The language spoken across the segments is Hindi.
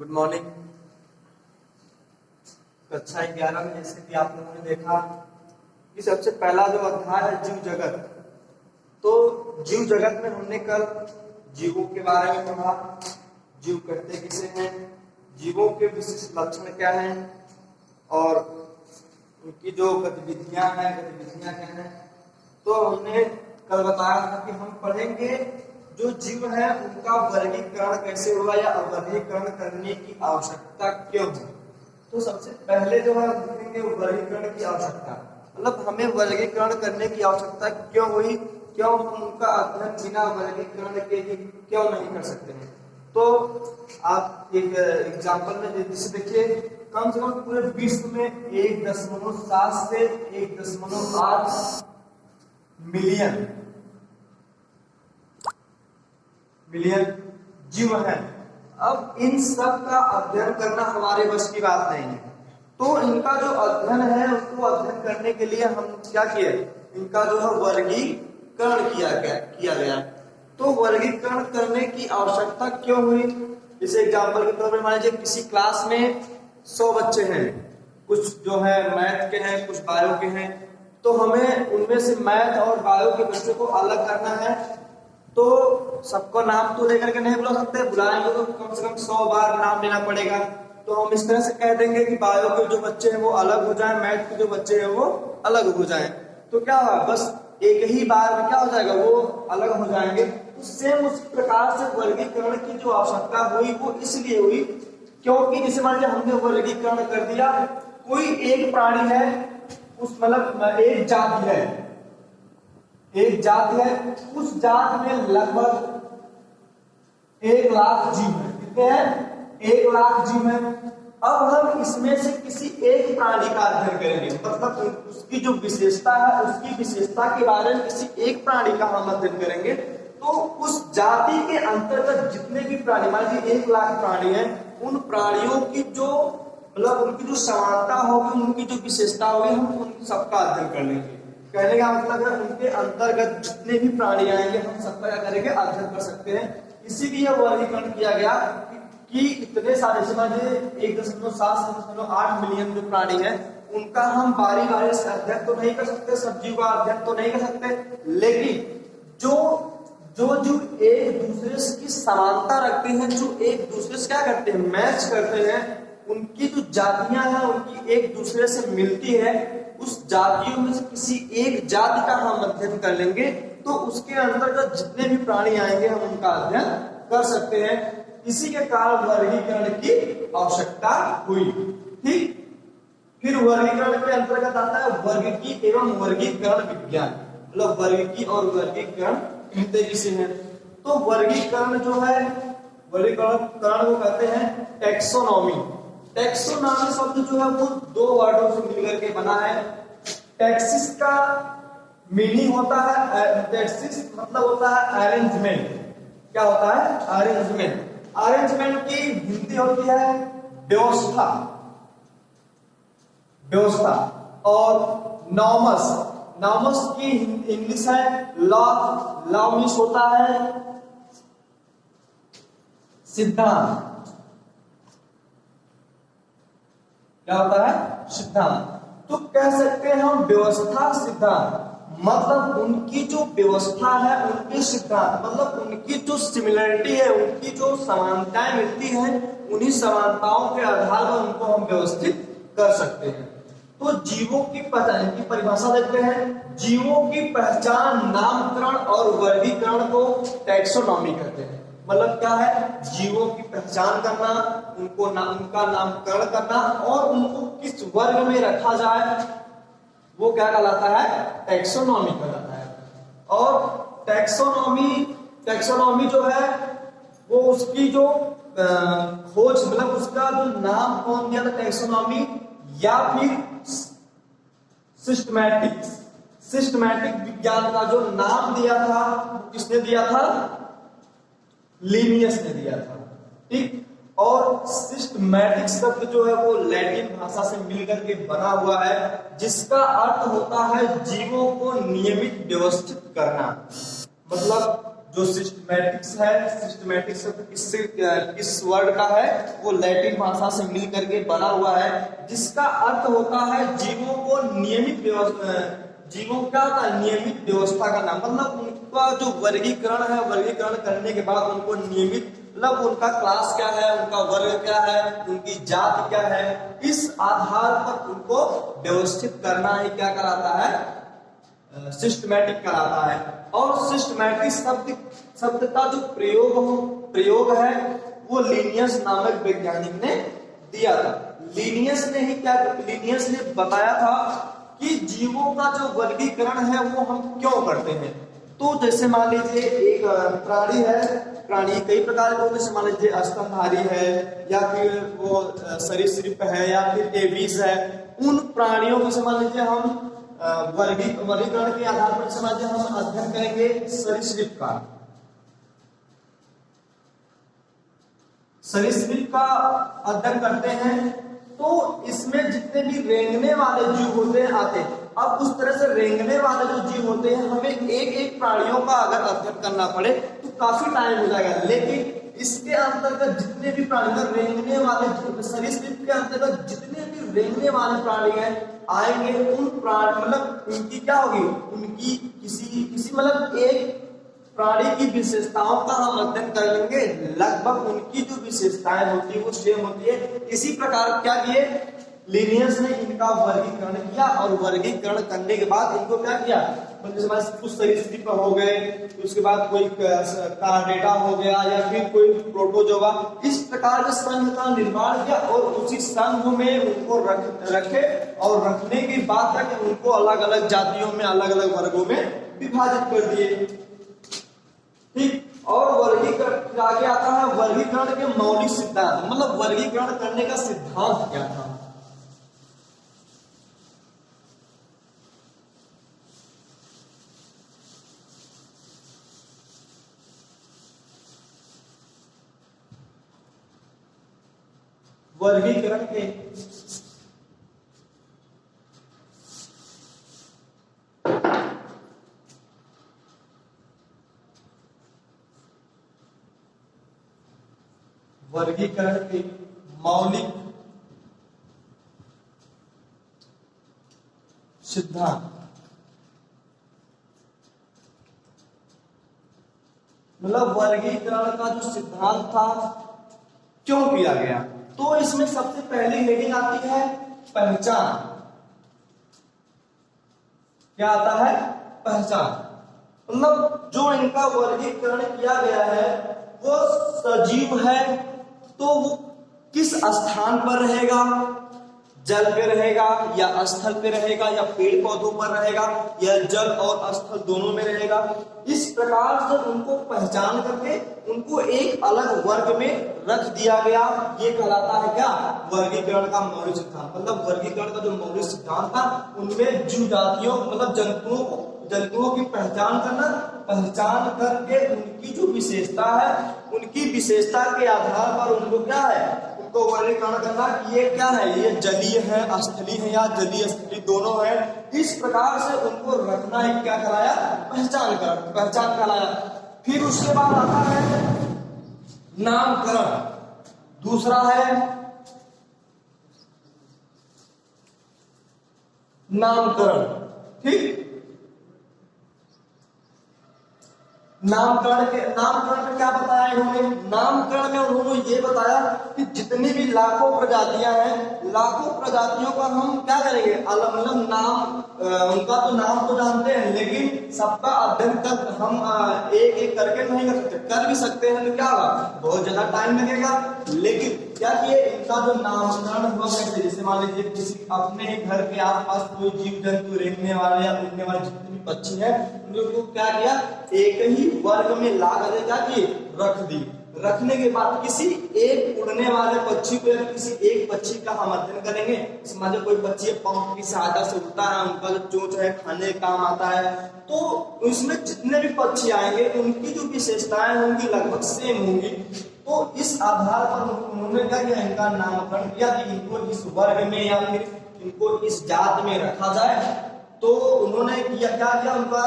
Good morning. कक्षा 11 में जैसे कि आप लोगों ने देखा कि सबसे पहला जो अध्याय है जीव जगत। तो जीव जगत में हमने कल जीवों के बारे में पढ़ा, जीव कहते किसे हैं, जीवों के विशिष्ट लक्षण क्या हैं और उनकी जो गतिविधियां क्या हैं। तो हमने कल बताया था कि हम पढ़ेंगे जो जीव है उनका वर्गीकरण कैसे होगा या वर्गीकरण करने की आवश्यकता क्यों है। तो सबसे पहले जो है देखेंगे वर्गीकरण की आवश्यकता, मतलब हमें वर्गीकरण करने की आवश्यकता क्यों हुई, क्यों हम उनका अध्ययन बिना वर्गीकरण के ही क्यों नहीं कर सकते हैं। तो आप एक एग्जांपल में जैसे देखिए, कम से कम पूरे विश्व में 1.7 से 1.8 मिलियन जीव हैं। अब इन सब का अध्ययन करना हमारे बस की बात नहीं है, तो इनका जो अध्ययन है उसको अध्ययन करने के लिए हम क्या किए, इनका जो है वर्गीकरण किया गया। तो वर्गीकरण करने की आवश्यकता क्यों हुई। जैसे एग्जांपल के तौर पर मान लीजिए किसी क्लास में 100 बच्चे हैं, कुछ जो है मैथ के हैं, कुछ बायो के हैं। तो हमें उनमें से मैथ और बायो के बच्चों को अलग करना है। तो सबको नाम तो लेकर के नहीं बुला सकते, बुलाएंगे तो कम से कम 100 बार नाम लेना पड़ेगा। तो हम इस तरह से कह देंगे कि बायो के जो बच्चे हैं वो अलग हो जाएं, मैथ के जो बच्चे हैं वो अलग हो जाएं। तो क्या होगा, बस एक ही बार में क्या हो जाएगा, वो अलग हो जाएंगे। तो सेम उस प्रकार से वर्गीकरण की जो आवश्यकता हुई वो इसलिए हुई क्योंकि जैसे मान लीजिए हमने वर्गीकरण कर दिया, कोई एक प्राणी है, उस मतलब एक जाति है, उस जात में लगभग 1 लाख जीव है। कितने हैं? 1 लाख जीव है। अब हम इसमें से किसी एक प्राणी का अध्ययन करेंगे, मतलब उसकी जो विशेषता है उसकी विशेषता के बारे में किसी एक प्राणी का हम अध्ययन करेंगे। तो उस जाति के अंतर्गत जितने भी प्राणी, मान लीजिए 1 लाख प्राणी हैं, उन प्राणियों की जो मतलब उनकी जो समानता होगी, उनकी जो विशेषता होगी, हम उन सबका अध्ययन कर लेंगे। कहने का मतलब है उनके अंतर्गत जितने भी प्राणी आएंगे हम सबका क्या करेंगे, अध्ययन कर सकते हैं। इसीलिए वर्गीकरण किया गया कि इतने सारे समझिए 1.7 से 1.8 मिलियन जो प्राणी हैं उनका हम बारी बारी से अध्ययन तो नहीं कर सकते, सब जीव का अध्ययन तो नहीं कर सकते, लेकिन जो एक दूसरे से की समानता रखते हैं, जो एक दूसरे से क्या करते हैं, मैच करते हैं, उनकी जो जातियां हैं उनकी एक दूसरे से मिलती है, उस जातियों में से किसी एक जाति का हम अध्ययन कर लेंगे। तो उसके अंतर्गत जितने भी प्राणी आएंगे हम उनका अध्ययन कर सकते हैं। इसी के कारण वर्गीकरण की आवश्यकता हुई। ठीक, फिर वर्गीकरण के अंतर्गत आता है वर्गीकी एवं वर्गीकरण विज्ञान, मतलब वर्गीकी और वर्गीकरण कहते किसे हैं। तो वर्गीकरण जो है, वर्गीकरण को कहते हैं टैक्सोनॉमी। टैक्सोनॉमी शब्द जो है वो 2 वर्डों से मिलकर के बना है। टैक्सिस का मीनिंग होता है, टैक्सिस मतलब होता है अरेंजमेंट। क्या होता है? अरेंजमेंट। अरेंजमेंट की हिंदी होती है व्यवस्था। और नॉमस की इंग्लिश है लॉ। लॉ मीन्स होता है सिद्धांत। क्या होता है? सिद्धांत। तो कह सकते हैं हम व्यवस्था सिद्धांत, मतलब उनकी जो व्यवस्था है उनके सिद्धांत, मतलब उनकी जो सिमिलरिटी है, उनकी जो समानताएं मिलती हैं, उन्हीं समानताओं के आधार पर उनको हम व्यवस्थित कर सकते हैं। तो जीवों की पहचान की परिभाषा देखते हैं। जीवों की पहचान, नामकरण और वर्गीकरण को टैक्सोनॉमी कहते हैं। मतलब क्या है? जीवों की पहचान करना, उनका नामकरण करना और उनको किस वर्ग में रखा जाए वो क्या कहलाता है? टैक्सोनॉमी कहलाता है। और टैक्सोनॉमी जो है वो उसकी जो खोज, मतलब उसका जो नाम कौन दिया था, टैक्सोनॉमी या फिर सिस्टमैटिक विज्ञान का जो नाम दिया था वो किसने दिया था? लिनियस ने दिया था। ठीक, और सिस्टमैटिक शब्द जो है वो लैटिन भाषा से मिलकर के बना हुआ है, जिसका अर्थ होता है जीवों को नियमित व्यवस्थित करना। मतलब जो सिस्टमैटिक्स है, सिस्टमैटिक्स किस वर्ड का है, वो लैटिन भाषा से मिल करके बना हुआ है, जिसका अर्थ होता है जीवों को नियमित व्यवस्था, जीवों का नियमित व्यवस्था करना, मतलब उनका जो वर्गीकरण है, वर्गीकरण करने के बाद उनको नियमित, मतलब उनका क्लास क्या है, उनका वर्ग क्या है, उनकी जाति क्या है, इस आधार पर उनको व्यवस्थित करना ही क्या कराता है, सिस्टमैटिक कराता है। और सिस्टमैटिक शब्द का जो प्रयोग है वो लिनियस नामक वैज्ञानिक ने दिया था। लिनियस ने बताया था कि जीवों का जो वर्गीकरण है वो हम क्यों करते हैं। तो जैसे मान लीजिए एक प्राणी है, प्राणी कई प्रकार के, जैसे मान लीजिए स्तनधारी है, या फिर वो सरीसृप है, या फिर एबीज है। उन प्राणियों को से मान लीजिए हम वर्गीकरण के आधार पर समझिए हम अध्ययन करेंगे सरीसृप का। सरीसृप का अध्ययन करते हैं तो इसमें जितने भी रेंगने वाले जीव होते हैं आते हैं। अब उस तरह से रेंगने वाले जो जीव होते हैं, हमें एक एक प्राणियों का अगर अध्ययन करना पड़े तो काफी टाइम हो जाएगा, लेकिन इसके अंतर्गत जितने भी प्राणी रेंगने वाले, सरीसृप के अंतर्गत जितने भी रेंगने वाले प्राणी हैं आएंगे, उन प्राणी मतलब उनकी क्या होगी, उनकी किसी मतलब एक प्राणी की विशेषताओं का हम अध्ययन कर लेंगे। लगभग उनकी जो विशेषताएं होती है वो सेम होती है। इसी प्रकार क्या किए, लिनियस ने इनका वर्गीकरण किया, और वर्गीकरण करने के बाद इनको क्या किया, कुछ सरीसृप हो गए, उसके बाद कोई कार्डेटा हो गया, या फिर कोई प्रोटोजोआ, इस प्रकार के संघ का निर्माण किया, और उसी संघ में उनको रखे, और रखने के बाद तक उनको अलग अलग जातियों में, अलग अलग वर्गों में विभाजित कर दिए। ठीक, और वर्गीकरण आगे आता है वर्गीकरण के मौलिक सिद्धांत, मतलब वर्गीकरण करने का सिद्धांत क्या था। वर्गीकरण के मौलिक सिद्धांत, मतलब वर्गीकरण का जो सिद्धांत था क्यों किया गया। तो इसमें सबसे पहली हेडिंग आती है पहचान। क्या आता है, पहचान। मतलब जो इनका वर्गीकरण किया गया है वो सजीव है तो वो किस स्थान पर रहेगा, जल पे रहेगा या स्थल पे रहेगा, या पेड़ पौधों पर रहेगा, या जल और स्थल दोनों में रहेगा। इस प्रकार से उनको पहचान करके उनको एक अलग वर्ग में रख दिया गया। ये कहलाता है क्या, वर्गीकरण का मौलिक सिद्धांत। मतलब वर्गीकरण का जो मौलिक सिद्धांत था उनमें जीव जातियों मतलब जंतुओं की पहचान करना, पहचान करके उनकी जो विशेषता है, उनकी विशेषता के आधार पर उनको क्या है, उनको वर्गीकरण करना कि ये क्या है, ये जलीय है, स्थलीय है, या जलीय स्थलीय दोनों है। इस प्रकार से उनको रखना ही क्या कहलाया, पहचान कहलाया। फिर उसके बाद आता है नामकरण, दूसरा है नामकरण। ठीक, नामकरण में क्या बताया इन्होंने, नामकरण में उन्होंने ये बताया कि जितनी भी लाखों प्रजातियां हैं, लाखों प्रजातियों का हम क्या करेंगे, मतलब नाम, उनका तो नाम तो जानते हैं, लेकिन सबका अध्ययन कर हम एक एक करके नहीं कर सकते। कर भी सकते हैं तो क्या होगा, बहुत ज्यादा टाइम लगेगा। लेकिन क्या किए, इनका जो नामकरण हुआ कैसे, जैसे मान लीजिए किसी अपने ही घर के आसपास कोई जीव जंतु रेंगने वाले या उड़ने वाले जितने भी पक्षी है, उनको क्या किया, एक ही वर्ग में ला कर क्या किए, रख दी। रखने के बाद किसी एक उड़ने वाले पक्षी को या किसी एक पक्षी का हम अध्ययन करेंगे। समझो कोई पक्षी पंख की सहायता से उड़ता है, उनका जो चोंच है खाने का काम आता है, तो इसमें जितने भी पक्षी आएंगे उनकी जो विशेषताएं होंगी लगभग सेम होंगी। तो इस आधार पर उन्होंने क्या किया, इनका नामकरण किया कि इनको इस वर्ग में या फिर इनको इस जात में रखा जाए। तो उन्होंने किया क्या किया, उनका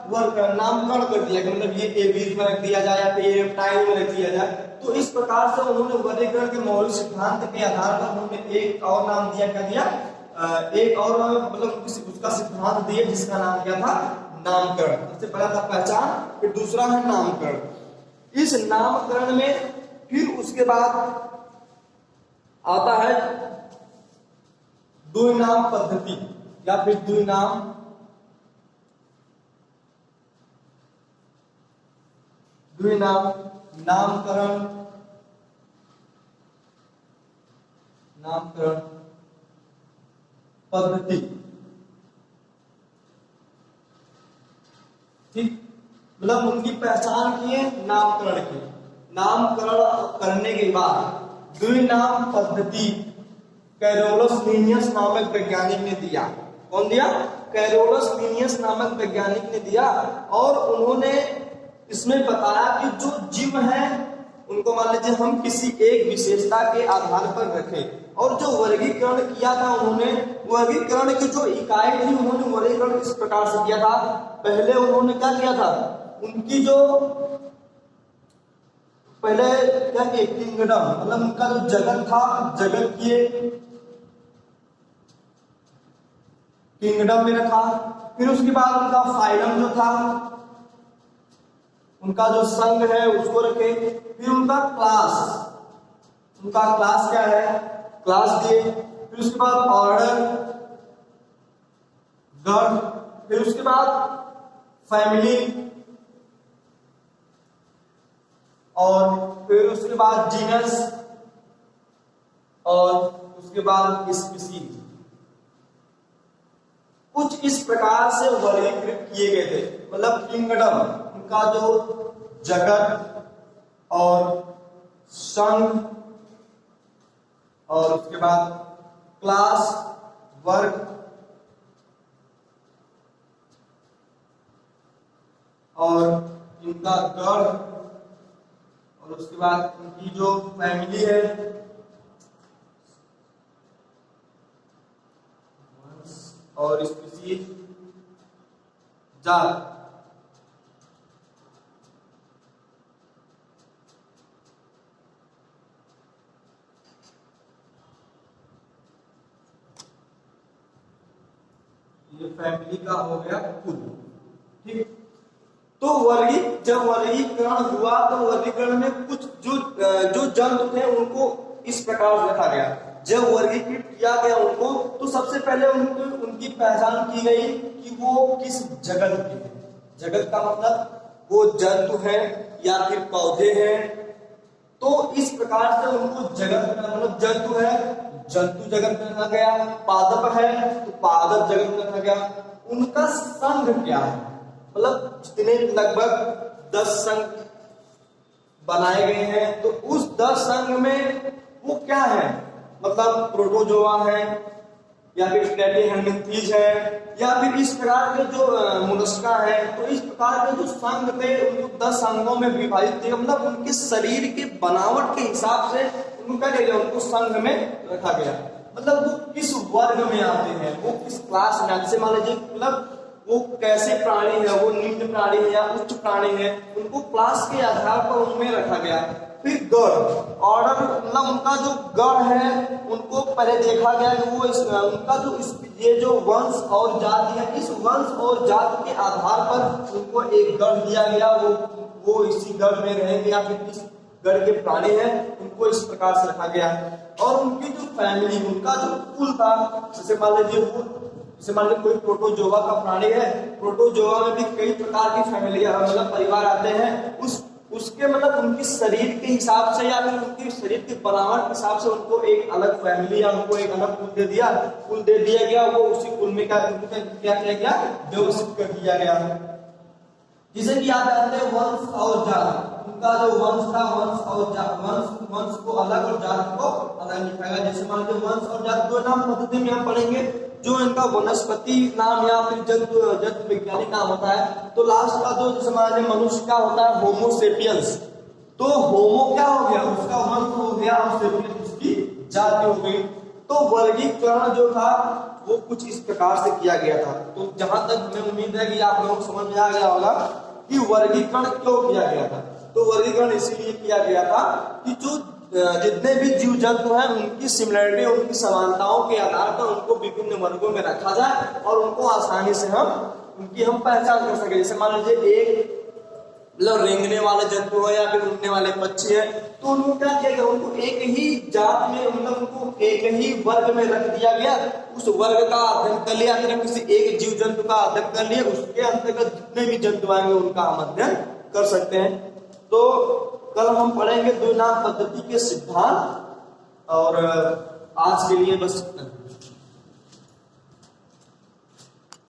वर्ग नामकरण कर दिया कि मतलब ये एबीज में रख दिया जाए या फिर ये रेप्टाइल में रख दिया जाए। तो इस प्रकार से उन्होंने वर्गीकरण के मौलिक सिद्धांत के आधार पर उन्होंने एक और नाम दिया, क्या दिया, एक और मतलब उसका सिद्धांत दिया जिसका नाम क्या था, नामकरण। सबसे पहला था पहचान, फिर दूसरा है नामकरण। इस नामकरण में फिर उसके बाद आता है द्विनाम पद्धति या फिर द्विनाम नामकरण पद्धति। ठीक, मतलब उनकी पहचान की है नामकरण की। नामकरण करने के बाद द्विनाम पद्धति कैरोलस लीनियस नामक वैज्ञानिक ने दिया। कौन दिया? कैरोलस लीनियस नामक वैज्ञानिक ने दिया। और उन्होंने इसमें बताया कि जो जीव है उनको मान लीजिए हम किसी एक विशेषता के आधार पर रखें। और जो वर्गीकरण किया था उन्होंने, वर्गीकरण की जो इकाई थी उन्होंने वर्गीकरण इस प्रकार से किया था। पहले उन्होंने क्या किया था, उनकी जो पहले क्या किया, किंगडम मतलब उनका जो जगत था, जगत किए किंगडम में रखा। फिर उसके बाद उनका फाइलम जो था, उनका जो संघ है उसको रखे। फिर उनका क्लास क्या है, क्लास दिए। फिर उसके बाद ऑर्डर, गण। फिर उसके बाद फैमिली, और फिर उसके बाद जीनस, और उसके बाद स्पीशीज। कुछ इस प्रकार से वर्गीकृत किए गए थे। मतलब किंगडम उनका जो जगत और संघ, और उसके बाद क्लास, वर्ग, और इनका गण, और उसके बाद इनकी जो फैमिली है, और स्पीशीज, जात। ये फैमिली का हो गया कुल। ठीक, तो जब वर्गीकरण हुआ तो वर्गीकरण में कुछ जो जंतु थे उनको इस प्रकार से रखा गया। जब वर्गीकृत किया गया उनको, तो सबसे पहले उनकी पहचान की गई कि वो किस जगत के हैं। जगत का मतलब वो जंतु है या फिर पौधे हैं। तो इस प्रकार से उनको जगत में, मतलब जंतु है, जंतु जगत में रखा गया। पादप है तो पादप जगत में रखा गया। उनका संघ क्या है, मतलब जितने लगभग 10 संघ बनाए गए हैं, तो उस 10 संघ में वो क्या है, मतलब प्रोटोजोआ है या फिर प्लेटिहेल्मिन्थीज है या फिर इस प्रकार के जो मोलस्का है। तो इस प्रकार के जो संघ थे उनको 10 संघों में विभाजित थे। मतलब उनके शरीर के बनावट के हिसाब से उनका क्या गया, उनको संघ में रखा गया। मतलब वो किस वर्ग में आते हैं, वो किस क्लास में, जैसे मान लीजिए मतलब वो कैसे प्राणी है, वो निम्न प्राणी है या उच्च प्राणी है, उनको क्लास के आधार पर उनमें रखा गया। फिर गण, ऑर्डर, मतलब उनका जो गण है उनको पहले देखा गया कि वो उनका ये जो वंश और जाति है, इस वंश और जाति के आधार पर उनको एक गण दिया गया। वो इसी गण में रहेंगे या फिर इस गण के प्राणी हैं, उनको इस प्रकार से रखा गया। और उनकी जो फैमिली, उनका जो कुल था, जैसे मान लीजिए कोई प्रोटोजोआ का प्राणी है, प्रोटोजोआ में भी कई प्रकार की फैमिली मतलब परिवार आते हैं। उसके मतलब उनकी शरीर के हिसाब से या फिर उनकी शरीर की बनावट के हिसाब से उनको एक अलग फैमिली या उनको एक अलग कुल दे दिया गया। वो उसी कुल में क्या किया गया, व्यवस्थित कर दिया गया। जिसे कि आप जानते हैं वंश और जात। उनका जो वंश था, वंश को अलग और जात को अलग लिखा गया। जैसे मान लीजिए वंश और जात दो नाम पद्धति में हम पढ़ेंगे, जो इनका वनस्पति नाम या फिर जंतु वैज्ञानिक नाम होता है। तो लास्ट का जो जैसे मान लीजिए मनुष्य का होता है होमो सेपियंस, तो होमो क्या हो गया, उसका वंश हो गया और सेपियंस उसकी जाति हो गई। तो वर्गीकरण जो था वो कुछ इस प्रकार से किया गया था। तो जहां तक हमें उम्मीद है कि आप लोगों को समझ में आ गया होगा कि वर्गीकरण क्यों किया गया था। तो वर्गीकरण इसीलिए किया गया था कि जो जितने भी जीव जंतु हैं उनकी सिमिलरिटी, उनकी समानताओं के आधार पर उनको विभिन्न वर्गों में रखा जाए और उनको आसानी से उनकी हम पहचान कर सके। जैसे मान लीजिए एक मतलब रेंगने वाले जंतु है या फिर उड़ने वाले पक्षी है, तो उनको क्या किया गया, उनको एक ही जात में मतलब उनको एक ही वर्ग में रख दिया गया। उस वर्ग का अध्ययन कर लिया, फिर किसी एक जीव जंतु का अध्ययन कर लिया, उसके अंतर्गत जितने भी जंतु आएंगे उनका हम अध्ययन कर सकते हैं। तो कल हम पढ़ेंगे द्विनाम पद्धति के सिद्धांत, और आज के लिए बस इतना।